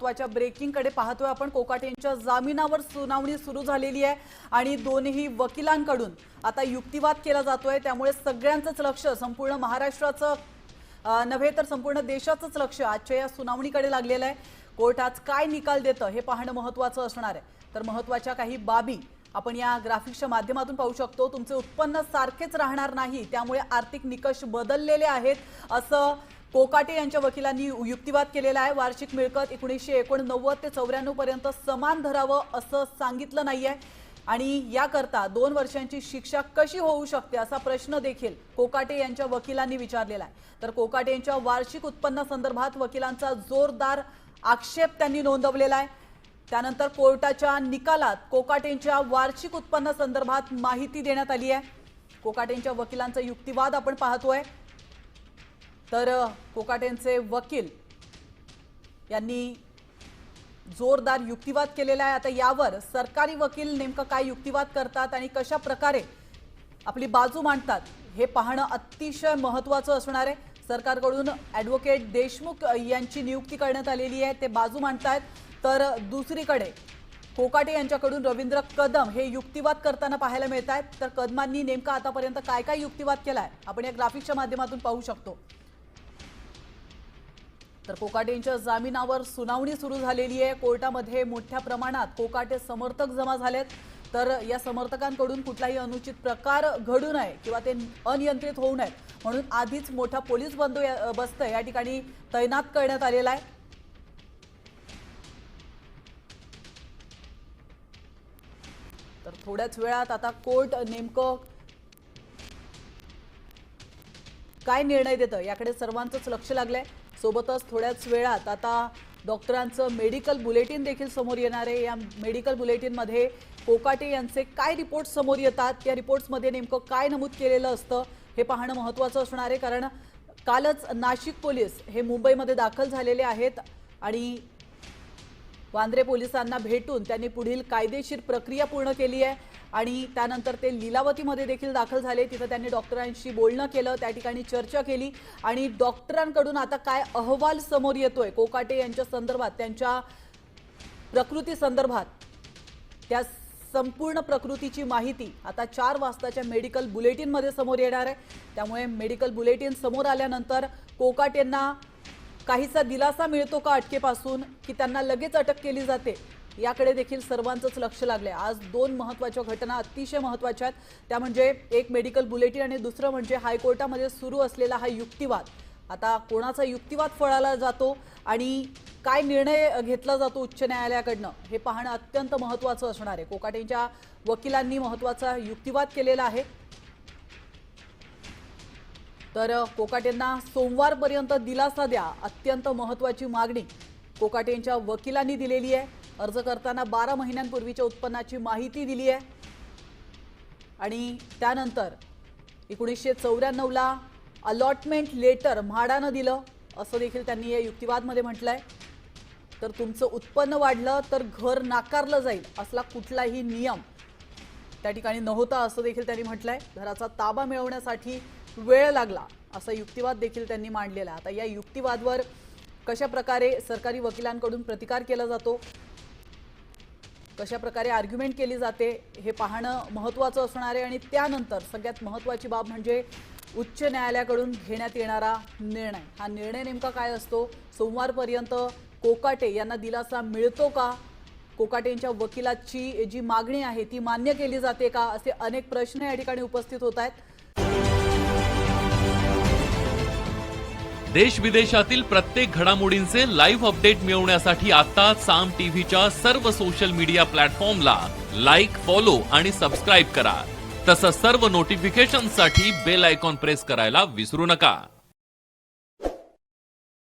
महत्त्वाच्या ब्रेकिंगकडे पाहतोय आपण। कोकाटेंच्या जामिनावर सुनावणी सुरू झालेली आहे आणि दोन्ही वकिलांकडून आता युक्तिवाद केला जातोय। त्यामुळे सगळ्यांचंच लक्ष संपूर्ण महाराष्ट्राचं नव्हे तर संपूर्ण देशाचंच लक्ष आजच्या या सुनावणीकडे लागलेलं आहे। कोर्ट आज काय निकाल देतं हे पाहणं महत्त्वाचं असणार आहे। तर महत्त्वाच्या काही बाबी आपण या ग्राफिक्सच्या माध्यमातून पाहू शकतो। तुमचे उत्पन्न सारखेच राहणार नाही, त्यामुळे आर्थिक निकष बदललेले आहेत असं कोकाटे यांच्या वकिलांनी युक्तिवाद केलेला आहे। वार्षिक मिळकत 1989 ते 94 पर्यंत समान धरावं असं सांगितलं नाहीये आणि याकरता 2 वर्षांची शिक्षा कशी होऊ शकते असा प्रश्न देखील कोकाटे यांच्या वकिलांनी विचारलेला आहे। तर कोकाटे यांच्या वार्षिक उत्पन्नासंदर्भात वकिलांचा जोरदार आक्षेप त्यांनी नोंदवलेला आहे। त्यानंतर कोर्टाच्या निकालात कोकाटेंच्या वार्षिक उत्पन्नासंदर्भात माहिती देण्यात आली आहे। कोकाटेंच्या वकिलांचा युक्तिवाद आपण पाहतोय। तर कोकाटेंचे वकील यांनी जोरदार युक्तिवाद केलेला आहे। आता यावर सरकारी वकील नेमकं काय युक्तिवाद करतात आणि कशा प्रकारे आपली बाजू मांडतात हे पाहणं अतिशय महत्त्वाचं असणार आहे। सरकारकडून ॲडव्होकेट देशमुख यांची नियुक्ती करण्यात आलेली आहे, ते बाजू मांडतायत। तर दुसरीकडे कोकाटे यांच्याकडून रवींद्र कदम हे युक्तिवाद करताना पाहायला मिळत आहेत। तर कदमांनी नेमका आतापर्यंत काय काय युक्तिवाद केलाय आपण या ग्राफिक्सच्या माध्यमातून पाहू शकतो। तर कोकाटेंच्या जामिनावर सुनावणी सुरू झालेली आहे। कोर्टामध्ये मोठ्या प्रमाणात कोकाटे समर्थक जमा झालेत। तर या समर्थकांकडून कुठलाही अनुचित प्रकार घडू नये किंवा ते अनियंत्रित होऊ नयेत म्हणून आधीच मोठा पोलीस बंदोबस्त या ठिकाणी तैनात करण्यात आलेला आहे। तर थोड्याच वेळात आता कोर्ट नेमकं काय निर्णय देतं याकडे सर्वांचंच लक्ष लागलंय। सोबतच थोड्याच वेळात आता डॉक्टरांचं मेडिकल बुलेटिन देखील समोर येणार आहे। या मेडिकल बुलेटिनमध्ये कोकाटे यांचे काय रिपोर्ट समोर येतात, त्या रिपोर्ट्समध्ये नेमकं काय नमूद केलेलं असतं हे पाहणं महत्त्वाचं असणार आहे। कारण कालच नाशिक पोलीस हे मुंबईमध्ये दाखल झालेले आहेत आणि वांद्रे पोलिसांना भेटून त्यांनी पुढील कायदेशीर प्रक्रिया पूर्ण केली आहे आणि त्यानंतर ते लीलावतीमध्ये देखील दाखल झाले। तिथे त्यांनी डॉक्टरांशी बोलणं केलं, त्या ठिकाणी चर्चा केली आणि डॉक्टरांकडून आता काय अहवाल समोर येतोय कोकाटे यांच्या संदर्भात, त्यांच्या प्रकृती संदर्भात, त्या संपूर्ण प्रकृतीची माहिती आता 4 वाजताच्या मेडिकल बुलेटिनमध्ये समोर येणार आहे। त्यामुळे मेडिकल बुलेटिन समोर आल्यानंतर कोकाटेंना काहीसा दिलासा मिळतो का अटकेपासून, की त्यांना लगेच अटक केली जाते, याकडे देखील सर्वांचंच लक्ष लागलंय। आज 2 महत्त्वाच्या घटना अतिशय महत्त्वाच्या आहेत, त्या म्हणजे एक मेडिकल बुलेटिन आणि दुसरं म्हणजे हायकोर्टामध्ये सुरू असलेला हा युक्तिवाद। आता कोणाचा युक्तिवाद फळाला जातो आणि काय निर्णय घेतला जातो उच्च न्यायालयाकडनं हे पाहणं अत्यंत महत्त्वाचं असणार आहे। कोकाटेंच्या वकिलांनी महत्त्वाचा युक्तिवाद केलेला आहे। तर कोकाटेंना सोमवारपर्यंत दिलासा द्या, अत्यंत महत्त्वाची मागणी कोकाटेंच्या वकिलांनी दिलेली आहे। अर्ज करताना 12 महिन्यांपूर्वीच्या उत्पन्नाची माहिती दिली आहे आणि त्यानंतर 1994ला अलॉटमेंट लेटर म्हाडानं दिलं असं देखील त्यांनी या युक्तिवादमध्ये म्हटलंय। तर तुमचं उत्पन्न वाढलं तर घर नाकारलं जाईल असला कुठलाही नियम त्या ठिकाणी नव्हता असं देखील त्यांनी म्हटलंय। घराचा ताबा मिळवण्यासाठी वेळ लागला असा युक्तिवाद देखील त्यांनी मांडलेला। आता या युक्तिवादावर कशा प्रकारे सरकारी वकिलांकडून प्रतिकार केला जातो, कशा प्रकारे आर्ग्युमेंट केली जाते हे पाहणं महत्त्वाचं असणार आहे। आणि त्यानंतर सगळ्यात महत्त्वाची बाब म्हणजे उच्च न्यायालयाकडून घेण्यात येणारा निर्णय। हा निर्णय नेमका काय असतो, सोमवारपर्यंत कोकाटे यांना दिलासा मिळतो का, कोकाटेंच्या वकिलाची जी मागणी आहे ती मान्य केली जाते का, असे अनेक प्रश्न या ठिकाणी उपस्थित होत आहेत। देश विदेशातील प्रत्येक घडामोडींचे लाईव्ह अपडेट मिळवण्यासाठी आता साम टीव्हीच्या सर्व सोशल मीडिया प्लॅटफॉर्मला लाईक, फॉलो आणि सबस्क्राईब करा। तसंच सर्व नोटिफिकेशनसाठी बेल आयकॉन प्रेस करायला विसरू नका।